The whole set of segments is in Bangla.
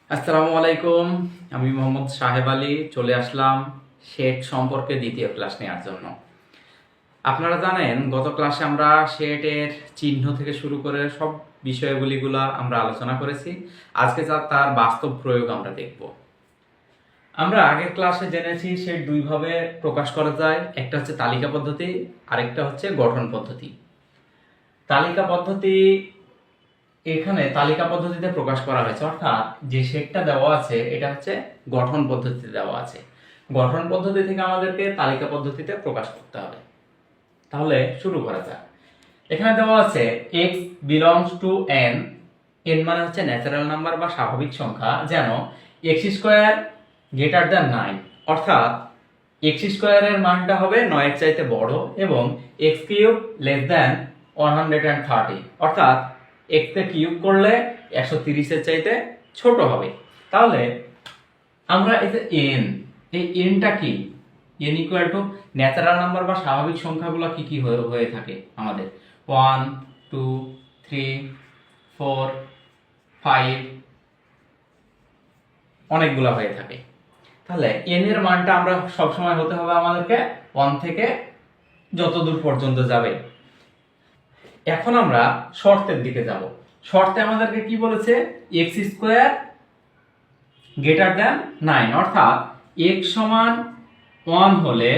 আসসালামু আলাইকুম। আমি মোহাম্মদ সাহেব আলী চলে আসলাম শেড সম্পর্কে দ্বিতীয় ক্লাস নেওয়ার জন্য। আপনারা জানেন গত ক্লাসে আমরা শেডের চিহ্ন থেকে শুরু করে সব বিষয়গুলিগুলা আমরা আলোচনা করেছি। আজকে তার বাস্তব প্রয়োগ আমরা দেখব। আমরা আগের ক্লাসে জেনেছি শেড দুইভাবে প্রকাশ করা যায়, একটা হচ্ছে তালিকা পদ্ধতি, আরেকটা হচ্ছে গঠন পদ্ধতি। তালিকা পদ্ধতি এখানে তালিকা পদ্ধতিতে প্রকাশ করা হয়েছে, অর্থাৎ যে শেডটা দেওয়া আছে এটা হচ্ছে গঠন পদ্ধতিতে দেওয়া আছে। গঠন পদ্ধতি থেকে আমাদেরকে তালিকা পদ্ধতিতে প্রকাশ করতে হবে। তাহলে শুরু করা যাক। এখানে দেওয়া আছে x belongs to n, n মানে হচ্ছে ন্যাচারাল নাম্বার বা স্বাভাবিক সংখ্যা, যেন x স্কয়ার গ্রেটার দ্যান 9, অর্থাৎ x স্কয়ারের মানটা হবে 9 এর চাইতে বড় এবং x কিউব লেস দ্যান 130, অর্থাৎ x কে কিউব করলে 130 এর চাইতে ছোট হবে। তাহলে আমরা এই যে n, এই nটা কি? n equal to natural number বা স্বাভাবিক সংখ্যাগুলো কি কি হয়ে থাকে আমাদের 1 2 3 4 5 অনেকগুলো হয়ে থাকে। তাহলে n এর মানটা আমরা সব সময় হতে হবে আমাদেরকে 1 থেকে যত দূর পর্যন্ত যাবে। এখন আমরা শর্তের দিকে যাব। শর্তে আমাদেরকে কি বলেছে? x স্কয়ার গ্রেটার দ্যান 9, অর্থাৎ x সমান 1 হলে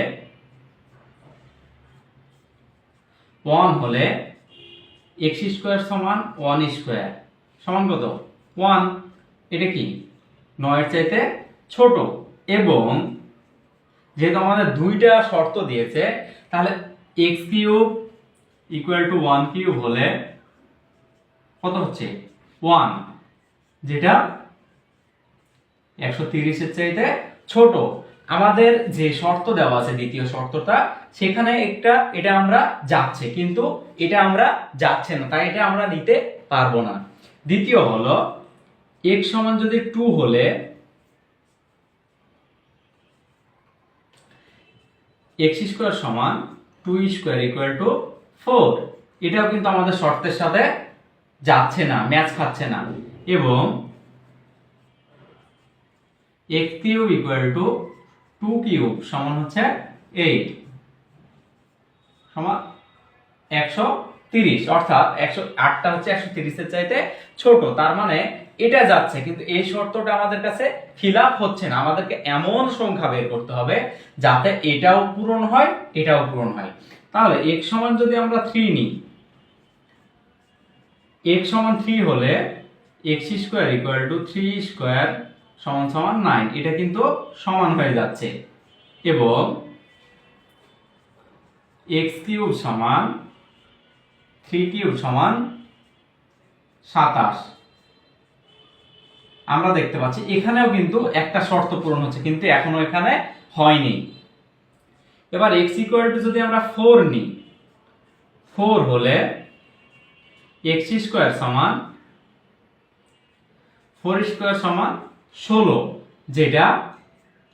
x স্কয়ার সমান 1 স্কয়ার সমান কত? 1। এটা কি 9 এর চাইতে ছোট, এবং যেহেতু আমাদের দুইটা শর্ত দিয়েছে তাহলে x cube equal to 1 cube হলে কত হচ্ছে? 1, যেটা 130 এর চাইতে ছোট। আমাদের যে শর্ত দেওয়া আছে দ্বিতীয় শর্তটা, সেখানে এটা আমরা যাচ্ছে, কিন্তু এটা আমরা যাচ্ছে না, তাই এটা আমরা নিতে পারবো না। দ্বিতীয় হলো x সমান যদি 2 হলে x স্কয়ার সমান 2 স্কয়ার ইকুয়াল টু 4, এটাও কিন্তু আমাদের শর্তের সাথে যাচ্ছে না, ম্যাচ খাচ্ছে না। এবং x cube equal to 2 cube সমান হচ্ছে 8 সমান 130, অর্থাৎ 108টা হচ্ছে 130 এর চাইতে ছোট। তার মানে এটা যাচ্ছে, কিন্তু এই শর্তটা আমাদের কাছে খিলাফ হচ্ছে না। আমাদেরকে এমন সংখ্যা বের করতে হবে যাতে এটাও পূরণ হয় এটাও পূরণ হয়। তাহলে x সমান যদি আমরা 3 নিই, x সমান 3 হলে x square equal to 3 square সমান সমান 9, এটা কিন্তু সমান হয়ে যাচ্ছে। এবং x কিউব সমান 3 কিউব সমান 27। আমরা দেখতে পাচ্ছি এখানেও কিন্তু একটা শর্ত পূরণ হচ্ছে, কিন্তু এখনো এখানে হয়নি। এবার x ইকুয়াল টু যদি আমরা 4 নিই, 4 হলে x স্কয়ার সমান 4 স্কয়ার সমান 16, যেটা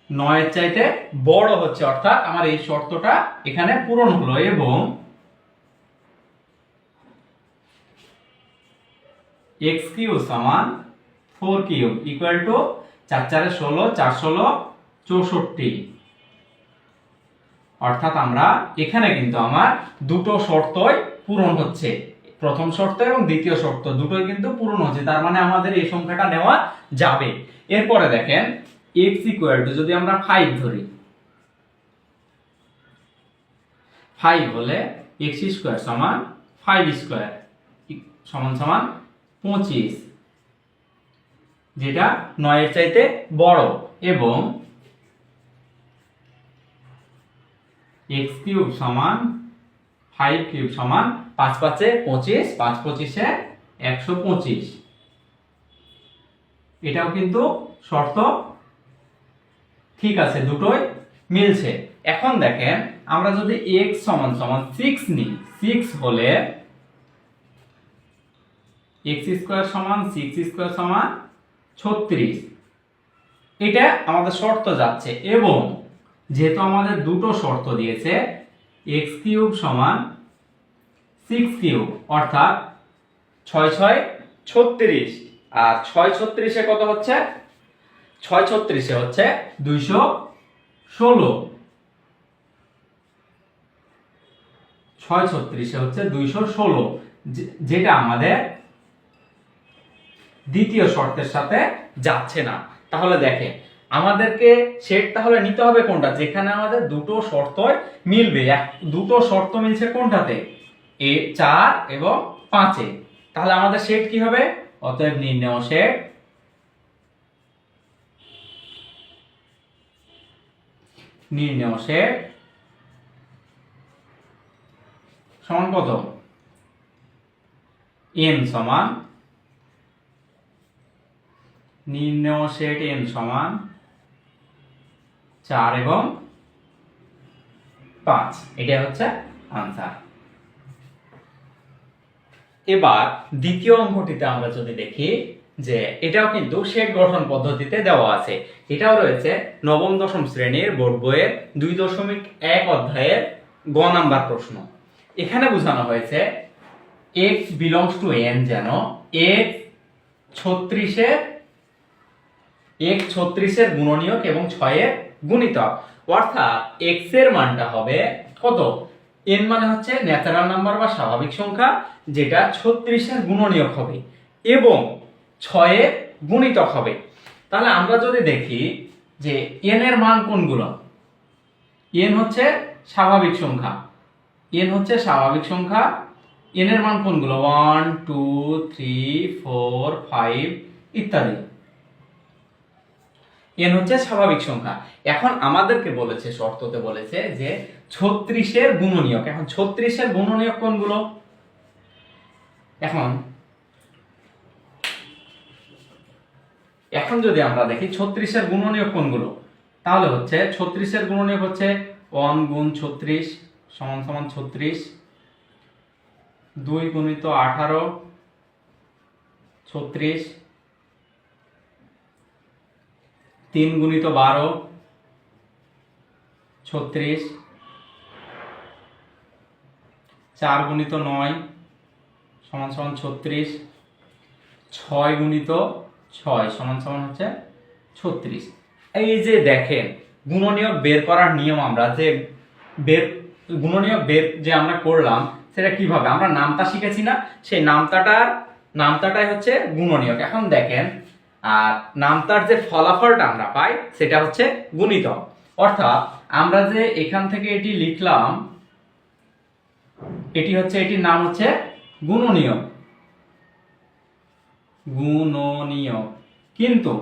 9 এর চাইতে বড় হচ্ছে, অর্থাৎ আমার এই শর্তটা এখানে পূরণ হলো। এবং x কিউব সমান 4 কিউব ইকুয়াল টু 4 4 16, 4 16 64, অর্থাৎ আমরা এখানে কিন্তু আমার দুটো শর্তই পূরণ হচ্ছে, প্রথম শর্ত এবং দ্বিতীয় শর্ত দুটোই কিন্তু পূরণ হচ্ছে। তার মানে আমাদের এই সংখ্যাটা নেওয়া যাবে। এরপরে দেখেন x ইকুয়াল টু যদি আমরা 5 ধরি, 5 হলে x স্কয়ার সমান 5 স্কয়ার সমান সমান 25, যেটা 9 এর চাইতে বড়। এবং x কিউব সমান 5 কিউব সমান 5 5 এ 25, 5 25 এ 125, এটাও কিন্তু শর্ত ঠিক আছে, দুটোই মিলছে। এখন দেখেন আমরা যদি x সমান সমান 6 নিই, 6 হলে x স্কয়ার সমান 6 স্কয়ার সমান 36, এটা আমাদের শর্ত যাচ্ছে। এবং যেহেতু আমাদের দুটো শর্ত দিয়েছে, x কিউব সমান 6 কিউব, অর্থাৎ 6 6 36, আর 6 কত হচ্ছে? 6 হচ্ছে 216। 6 হচ্ছে 216, যেটা আমাদের দ্বিতীয় শর্তের সাথে যাচ্ছে না। তাহলে দেখেন আমাদেরকে সেট তাহলে নিতে হবে কোনটা, যেখানে আমাদের দুটো শর্ত মিলবে। দুটো শর্ত মিলছে কোনটাতে? 4 এবং 5-এ। তাহলে আমাদের সেট কি হবে? অতএব নির্ণেয় সেট সমান কত? n সমান নির্ণেয় সেট n সমান 4 এবং 5। এটা হচ্ছে আনসার। এবার দ্বিতীয় অঙ্কটিতে আমরা যদি দেখি যে এটাও কিন্তু সেট গঠন পদ্ধতিতে দেওয়া আছে। এটাও রয়েছে নবম দশম শ্রেণীর বোর্ড বইয়ের 2.1 অধ্যায়ের গ নাম্বার প্রশ্ন। এখানে বোঝানো হয়েছে x belongs to n যেন x 36 এর গুণনীয়ক এবং 6 এর গুণিতক। অর্থাৎ x এর মানটা হবে কত? n মানে হচ্ছে ন্যাচারাল নাম্বার বা স্বাভাবিক সংখ্যা, যেটা 36 এর গুণনীয়ক হবে এবং 6 এর গুণিতক হবে। তাহলে আমরা যদি দেখি যে n এর মান কোনগুলো, n হচ্ছে স্বাভাবিক সংখ্যা, n এর মান কোনগুলো? 1 2 3 4 5 ইত্যাদি। n হচ্ছে স্বাভাবিক সংখ্যা। এখন আমাদেরকে বলেছে, শর্ততে বলেছে যে 36 এর গুণনীয়ক। এখন 36 এর গুণনীয়ক কোনগুলো? এখন যদি আমরা দেখি 36 এর গুণনীয়ক কোনগুলো, তাহলে হচ্ছে 36 এর গুণনীয়ক হচ্ছে 1 গুণ 36 সমান সমান 36, 2 গুণিত 18 36, 3 গুণিত 12 36, 4 গুণিত 9 সমান সমান 36, 6 গুণিত 6 সমান সমান হচ্ছে 36। এই যে দেখেন গুণনীয়ক বের করার নিয়ম, আমরা যে গুণনীয়ক বের যে আমরা করলাম সেটা কিভাবে? আমরা নামতা শিখেছি না, সেই নামতাটাই হচ্ছে গুণনীয়ক। এখন দেখেন আর নামতার যে ফলাফলটা আমরা পাই সেটা হচ্ছে গুণিতক। অর্থাৎ আমরা যে এখান থেকে এটি লিখলাম, এটির নাম হচ্ছে গুণনীয়ক, কিন্তু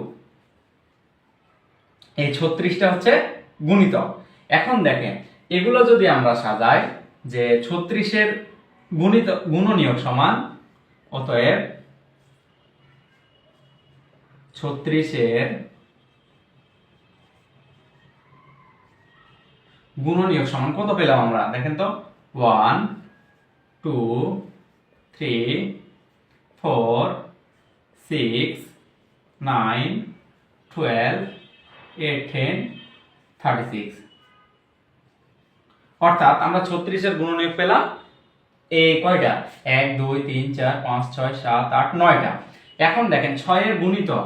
এই 36টা হচ্ছে গুণিতক। এখন দেখেন এগুলো যদি আমরা সাজাই যে 36 এর গুণনীয়ক সমান, অতএব 36 এর গুণনীয়ক সমান কত পেলাম আমরা? দেখেন তো 1 2 3 4 6 9 12 8 10 36। অর্থাৎ আমরা 36 এর গুণনীয়ক পেলাম এই কয়টা? 1 2 3 4 5 6 7 8 9টা। এখন দেখেন 6 এর গুণিতক,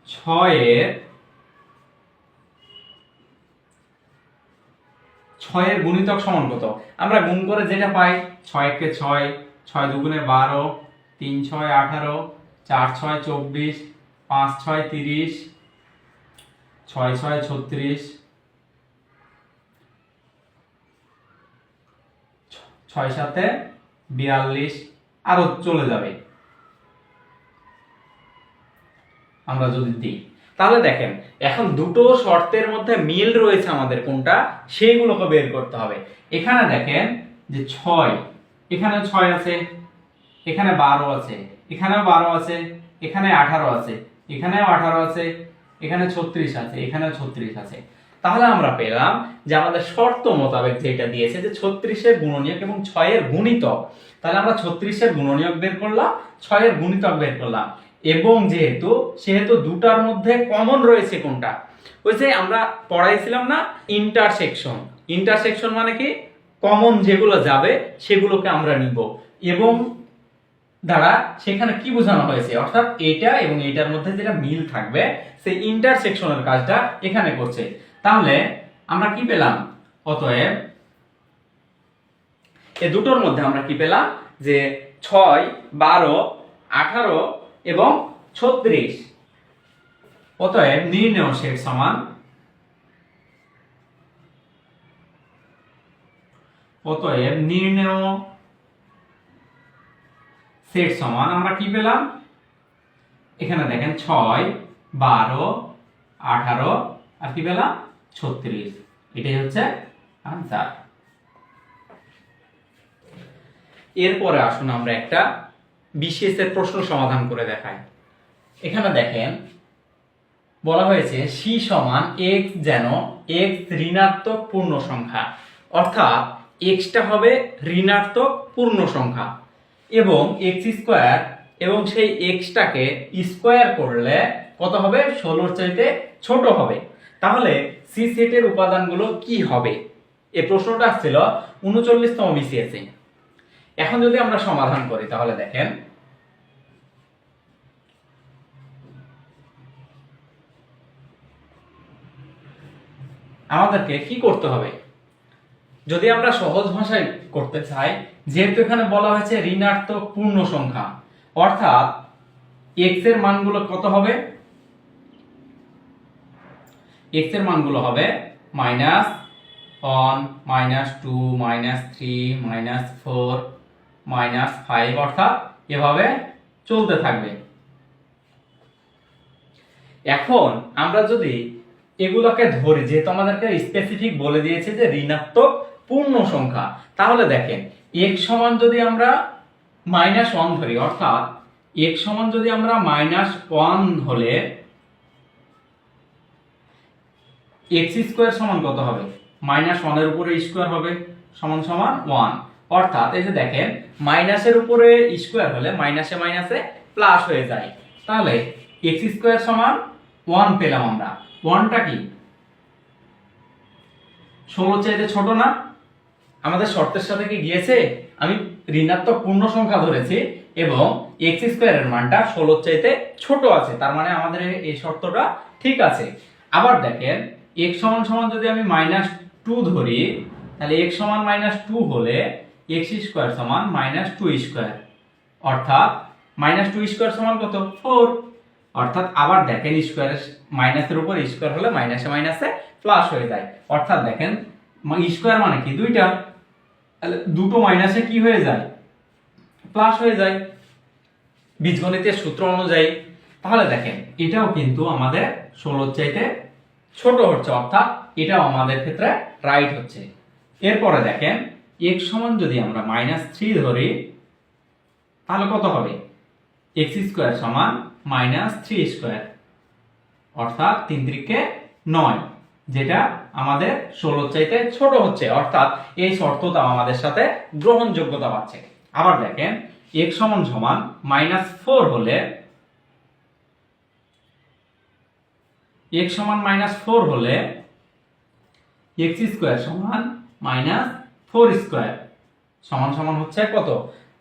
6 এর গুণিতক সমান কত? আমরা গুণ করে যেটা পাই 6 কে 6, 6 দুগুণে 12, 3 6 18, 4 6 24, 5 6 30, 6 6 36, 6 7 42, আরো চলে যাবে আমরা যদি দিই। তাহলে দেখেন এখন দুটো শর্তের মধ্যে মিল রয়েছে, আমাদের কোনটা সেইগুলোকে বের করতে হবে। এখানে দেখেন যে 6, এখানে 6 আছে, এখানে 12 আছে, এখানেও 12 আছে, এখানে 18 আছে, এখানেও 18 আছে, এখানে 36 আছে, এখানেও 36 আছে। তাহলে আমরা পেলাম যে আমাদের শর্ত মোতাবেক যেটা দিয়েছে যে 36 এর গুণনীয়ক এবং 6 এর গুণিতক। তাহলে আমরা 36 এর গুণনীয়ক বের করলাম, 6 এর গুণিতক বের করলাম, এবং সেহেতু দুটার মধ্যে কমন রয়েছে কোনটা? ওই যে আমরা পড়াইছিলাম না ইন্টারসেকশন মানে কি? কমন যেগুলো যাবে সেগুলোকে আমরা নিব, এবং দ্বারা সেখানে কি বোঝানো হয়েছে, অর্থাৎ এটা এবং এটার মধ্যে যেটা মিল থাকবে সেই ইন্টারসেকশনের কাজটা এখানে করছে। তাহলে আমরা কি পেলাম, অতএব এই দুটোর মধ্যে আমরা কি পেলাম যে 6, 12, 18 এবং 36। অতএব নির্ণেয় সেট সমান, অতএব নির্ণেয় সেট সমান আমরা কি পেলাম, এখানে দেখেন 6, 12, 18 আর কি পেলাম 36। এটাই হচ্ছে আনসার। এরপরে আসুন আমরা একটা বিশেষ এর প্রশ্ন সমাধান করে দেখাই। এখানে দেখেন বলা হয়েছে c সমান x যেন x ঋণাত্মক পূর্ণ সংখ্যা, অর্থাৎ x টা হবে ঋণাত্মক পূর্ণ সংখ্যা এবং x স্কয়ার, এবং সেই x টাকে স্কয়ার করলে কত হবে, 16 এর চাইতে ছোট হবে। তাহলে c সেটের উপাদানগুলো কি হবে, এই প্রশ্নটা ছিল 39তম বিসিএস এ। এখন যদি আমরা সমাধান করি তাহলে দেখেন আমাদেরকে কি করতে হবে, যদি আমরা সহজ ভাষায় করতে চাই, যেহেতু এখানে বলা হয়েছে ঋণাত্মক পূর্ণ সংখ্যা, অর্থাৎ x এর মানগুলো কত হবে, x এর মানগুলো হবে -1, -2, -3, -4, -5, অর্থাৎ এভাবে চলতে থাকবে। এখন আমরা যদি এগুলোকে ধরি, যেহেতু আমাদেরকে স্পেসিফিক বলে দিয়েছে যে ঋণাত্মক পূর্ণ সংখ্যা, তাহলে দেখেন x সমান যদি আমরা -1 ধরি, অর্থাৎ x সমান যদি আমরা -1 হলে x স্কয়ার সমান কত হবে, -1 এর উপরে স্কয়ার হবে সমান সমান 1, অর্থাৎ এই যে দেখেন মাইনাসের উপরে স্কয়ার হলে মাইনাসে মাইনাসে প্লাস হয়ে যায়। তাহলে x স্কয়ার সমান 1 পেলাম আমরা। 1টা কি 16 চাইতে ছোট না, আমাদের শর্তের সাথে কি গিয়েছে, আমি ঋণাত্মক পূর্ণ সংখ্যা ধরেছি এবং x স্কয়ারের মানটা 16 চাইতে ছোট আছে, তার মানে আমাদের এই শর্তটা ঠিক আছে। আবার দেখেন x সমান সমান যদি আমি -2 ধরি, তাহলে x সমান -2 হলে x স্কয়ার সমান -2 স্কয়ার, অর্থাৎ -2 স্কয়ার সমান কত, 4। অর্থাৎ আবার দেখেন স্কয়ারের মাইনাসের উপর স্কয়ার হলে মাইনাসে মাইনাসে প্লাস হয়ে যায়, অর্থাৎ দেখেন স্কয়ার মানে কি দুইটা, তাহলে দুটো মাইনাসে কি হয়ে যায়, প্লাস হয়ে যায় বীজগণিতের সূত্র অনুযায়ী। তাহলে দেখেন এটাও কিন্তু আমাদের 16 চাইতে ছোট হচ্ছে, অর্থাৎ এটাও আমাদের ক্ষেত্রে রাইট হচ্ছে। এরপরে দেখেন x সমান যদি আমরা -3 ধরি, তাহলে কত হবে, x স্কয়ার সমান -3 স্কয়ার, অর্থাৎ 3 3 9, যেটা আমাদের 16 চাইতে ছোট হচ্ছে, অর্থাৎ এই শর্তটাও আমাদের সাথে গ্রহণযোগ্যতা পাচ্ছে। আবার দেখেন x সমান সমান -4 হলে, x সমান -4 হলে x স্কয়ার সমান -4 স্কয়ার সমান সমান হচ্ছে কত,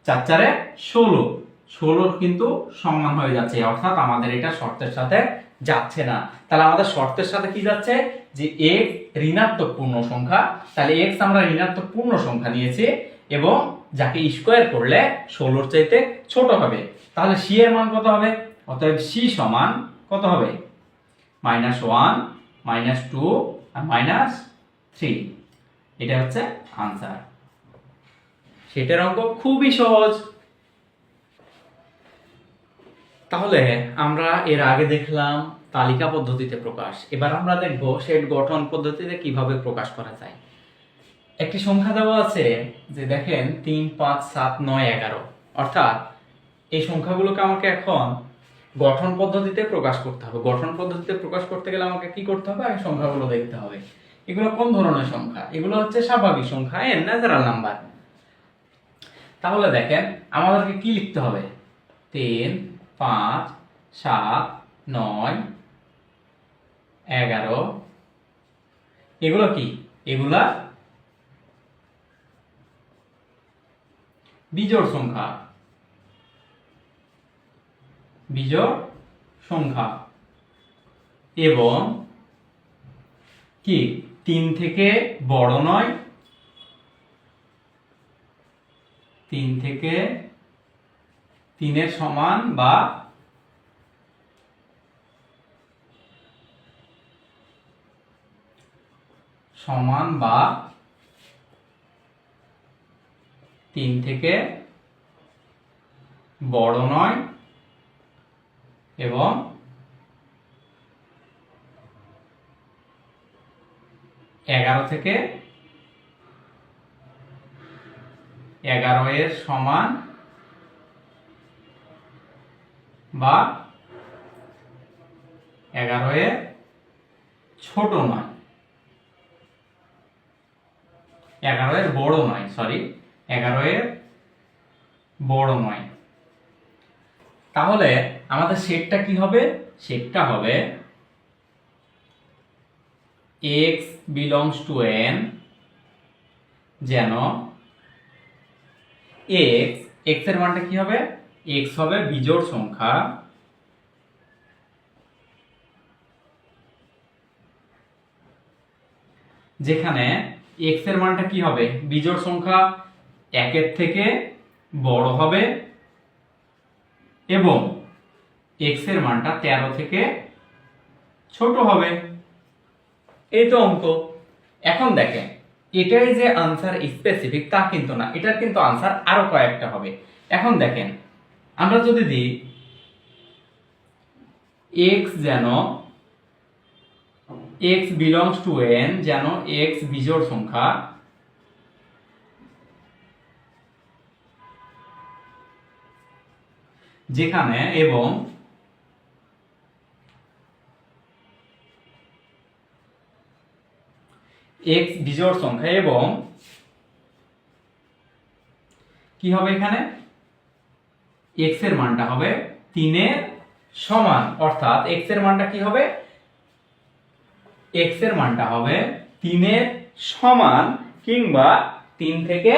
4 4 16, 16 কিন্তু সমান হয়ে যাচ্ছে, অর্থাৎ আমাদের এটা শর্তের সাথে যাচ্ছে না। তাহলে আমাদের শর্তের সাথে কি যাচ্ছে, যে x ঋণাত্মক পূর্ণ সংখ্যা, তাহলে x আমরা ঋণাত্মক পূর্ণ সংখ্যা নিয়েছি এবং যাকে স্কয়ার করলে 16 চাইতে ছোট হবে, তাহলে c এর মান কত হবে, অতএব c সমান কত হবে, -1, -2 আর -3। এটা হচ্ছে আনসার। সেটার অঙ্ক খুবই সহজ। তাহলে আমরা এর আগে দেখলাম তালিকা পদ্ধতিতে প্রকাশ, এবার আমরা দেখব সেট গঠন পদ্ধতিতে কিভাবে প্রকাশ করা যায়। একটি সংখ্যা দেওয়া আছে যে দেখেন 3, 5, 7, 9, 11, অর্থাৎ এই সংখ্যাগুলোকে আমাকে এখন গঠন পদ্ধতিতে প্রকাশ করতে হবে। গঠন পদ্ধতিতে প্রকাশ করতে গেলে আমাকে কি করতে হবে, আগে সংখ্যাগুলো দেখতে হবে এগুলো কোন ধরনের সংখ্যা, এগুলো হচ্ছে স্বাভাবিক সংখ্যা, ন্যাচারাল নাম্বার। তাহলে দেখেন আমাদেরকে কি লিখতে হবে, 3, 5, 7, 9, 11, এগুলো কি, এগুলা বিজোড় সংখ্যা, বিজোড় সংখ্যা এবং কি 3 থেকে বড় নয়, 3 থেকে 3-এর সমান বা সমান বা 3 থেকে বড় নয় এবং 11 থেকে 11-এর সমান বা 11-এর ছোট নয়, 11-এর বড় নয়, 11-এর বড় নয়। তাহলে আমাদের সেটটা কি হবে? সেটটা হবে x belongs to n যেন x এর মানটা কি হবে? x হবে বিজোড় সংখ্যা যেখানে x এর মানটা কি হবে? বিজোড় সংখ্যা 1-এর থেকে বড় হবে এবং x এর মানটা 13 থেকে ছোট হবে। এই তো অঙ্ক। এখন দেখেন এটাই যে আনসার স্পেসিফিক তা কিন্তু না, এটার কিন্তু আনসার আরো কয়েকটা হবে। এখন দেখেন আমরা যদি দিই x যেন x belongs to n যেন x বিজোড় সংখ্যা যেখানে এবং x বিজোড় সংখ্যা এবং কি হবে এখানে x এর মানটা হবে 3-এর সমান, অর্থাৎ x এর মানটা কি হবে? x এর মানটা হবে 3-এর সমান কিংবা 3 থেকে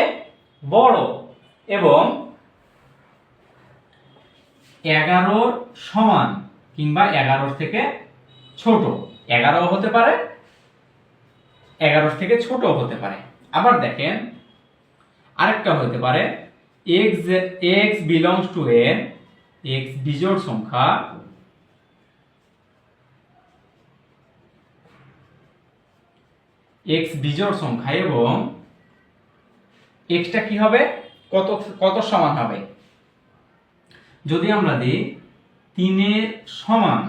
বড় এবং 11-র সমান কিংবা 11-র থেকে ছোট। 11 হতে পারে, 11 থেকে ছোট হতে পারে। আবার দেখেন আরেকটা হতে পারে x belongs to n, x বিজোড় সংখ্যা x বিজোড় সংখ্যা এবং x টা কি হবে? কত সমান হবে? যদি আমরা দিই 3-এর সমান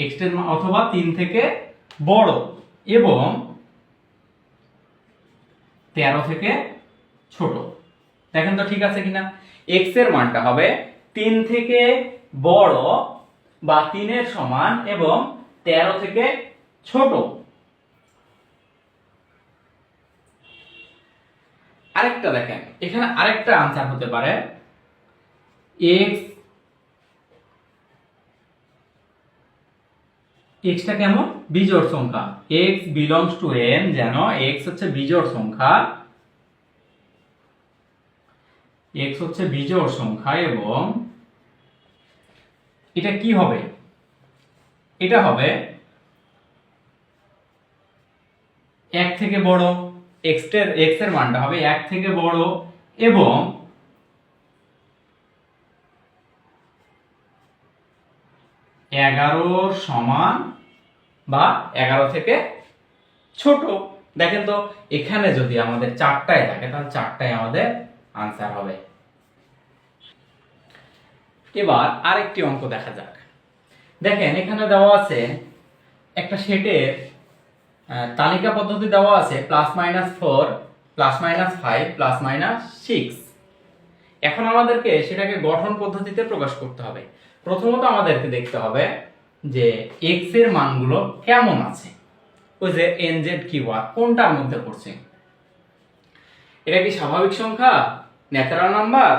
x এর অথবা 3 থেকে বড় এবং 13 থেকে ছোট। দেখেন তো ঠিক আছে কিনা? x এর মানটা হবে 3 থেকে বড় বা 3-এর সমান এবং 13 থেকে ছোট। আরেকটা দেখেন এখানে আরেকটা আনসার হতে পারে x টা কেমন? বিজোড় সংখ্যা। x belongs to n যেন x হচ্ছে বিজোড় সংখ্যা, x হচ্ছে বিজোড় সংখ্যা এবং এটা কি হবে? এটা হবে 1 থেকে বড়, x এর মানটা হবে 1 থেকে বড় এবং 11-র সমান বা 11 থেকে ছোট। দেখেন তো এখানে যদি আমাদের 4টায় থাকে তাহলে 4টায় আমাদের আনসার হবে। এবার আরেকটি অঙ্ক দেখা যাক। দেখেন এখানে দেওয়া আছে একটা সেটের তালিকা পদ্ধতি দেওয়া আছে +-4 +-5 +-6। এখন আমাদেরকে সেটাকে গঠন পদ্ধতিতে প্রকাশ করতে হবে। প্রথমত আমাদেরকে দেখতে হবে যে x এর মানগুলো কেমন আছে, ওই যে nz কিওয়ার্ড কোনটার মধ্যে পড়ছে। এটা কি স্বাভাবিক সংখ্যা, ন্যাচারাল নাম্বার,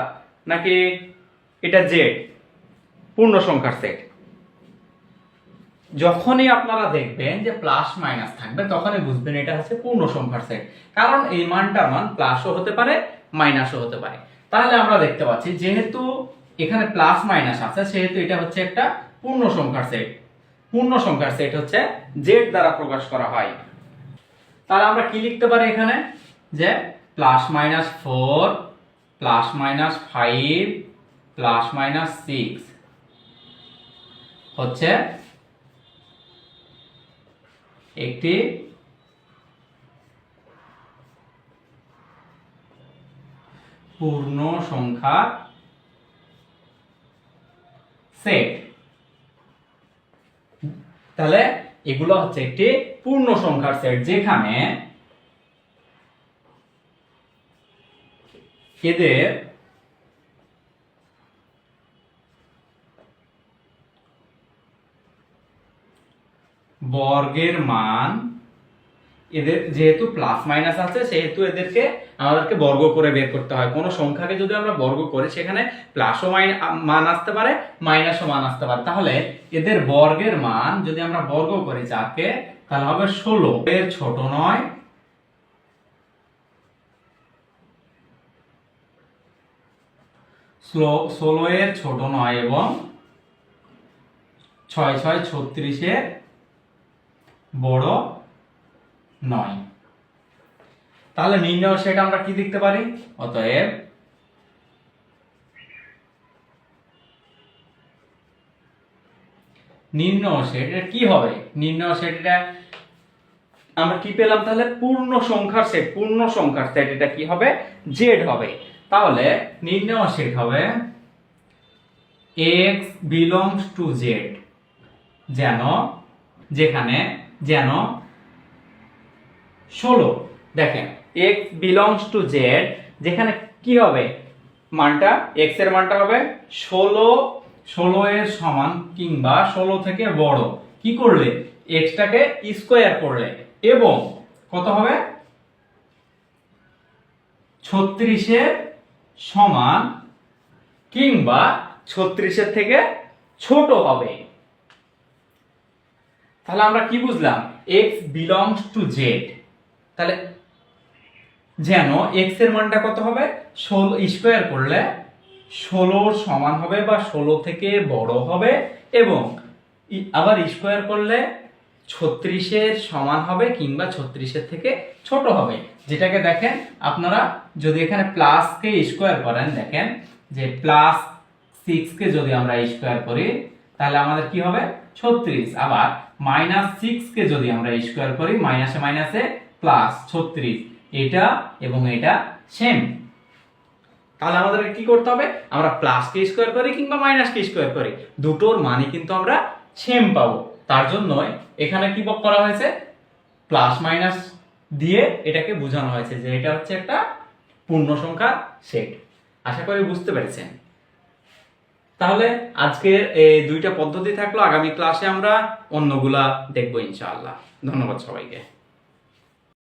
নাকি এটা জেড পূর্ণ সংখ্যার সেট? যখনই আপনারা দেখবেন যে প্লাস মাইনাস থাকবে তখনই বুঝবেন এটা হচ্ছে পূর্ণ সংখ্যার সেট, কারণ এই মানটার মান প্লাসও হতে পারে মাইনাসও হতে পারে। তাহলে আমরা দেখতে পাচ্ছি যেহেতু এখানে প্লাস মাইনাস আছে, সেহেতু এটা হচ্ছে একটা পূর্ণ সংখ্যার সেট। পূর্ণ সংখ্যার সেট হচ্ছে জেড দ্বারা প্রকাশ করা হয়। তাহলে আমরা কি লিখতে পারি এখানে, যে plus minus 4 plus minus 5 plus minus 6 হচ্ছে একটি পূর্ণ সংখ্যার সেট। তাহলে এগুলো হচ্ছে একটি পূর্ণ সংখ্যার সেট, যেখানে এদের বর্গের মান, এদের যেহেতু প্লাস মাইনাস আছে সেহেতু এদেরকে আমাদেরকে বর্গ করে বের করতে হয়। কোনো সংখ্যাকে যদি আমরা বর্গ করি সেখানে প্লাসও মান আসতে পারে, মাইনাসও মান আসতে পারে। তাহলে এদের বর্গের মান যদি আমরা বর্গ করি 4কে, তাহলে হবে 16 এর ছোট নয়, 16 এর ছোট নয় এবং 6 6 36 এর বড় নয়। তাহলে নির্ণয় সেট আমরা কি লিখতে পারি, অতএব নির্ণয় সেট এটা কি হবে, নির্ণয় সেট এটা আমরা কি পেলাম, তাহলে পূর্ণ সংখ্যার সেট। পূর্ণ সংখ্যার সেট এটা কি হবে, জেড হবে। তাহলে নির্ণয় সেট হবে x belongs to z, যেখানে 16, দেখেন x belongs to z, যেখানে কি হবে মানটা, x এর মানটা হবে 16 এর সমান কিংবা 16 থেকে বড়। কি করলে, x টাকে স্কয়ার করলে, এবং কত হবে 36 এর সমান কিংবা 36 এর থেকে ছোট হবে। তাহলে আমরা কি বুঝলাম, x belongs to z, তাহলে যেন x এর মানটা কত হবে, 16 স্কয়ার করলে 16 সমান হবে বা 16 থেকে বড় হবে, এবং আবার স্কয়ার করলে 36 এর সমান হবে কিংবা 36 এর থেকে ছোট হবে। যেটাকে দেখেন আপনারা যদি এখানে প্লাস কে স্কয়ার করেন, দেখেন যে প্লাস 6 কে যদি আমরা স্কয়ার করি তাহলে আমাদের কি হবে 36, আবার মাইনাস 6 কে যদি আমরা স্কয়ার করি, মাইনাসে মাইনাসে প্লাস 36, এটা এবং এটা সেম। তাহলে আমাদের কি করতে হবে, আমরা প্লাস কে স্কয়ার করি কিংবা মাইনাস কে স্কয়ার করি, দুটোর মানই কিন্তু আমরা সেম পাবো। তার জন্য এখানে কি করা হয়েছে, প্লাস মাইনাস দিয়ে এটাকে বোঝানো হয়েছে যে এটা হচ্ছে একটা পূর্ণ সংখ্যার সেট। আশা করি বুঝতে পেরেছেন। তাহলে আজকের এই দুইটা পদ্ধতি থাকলো, আগামী ক্লাসে আমরা অন্যগুলা দেখবো ইনশাআল্লাহ। ধন্যবাদ সবাইকে।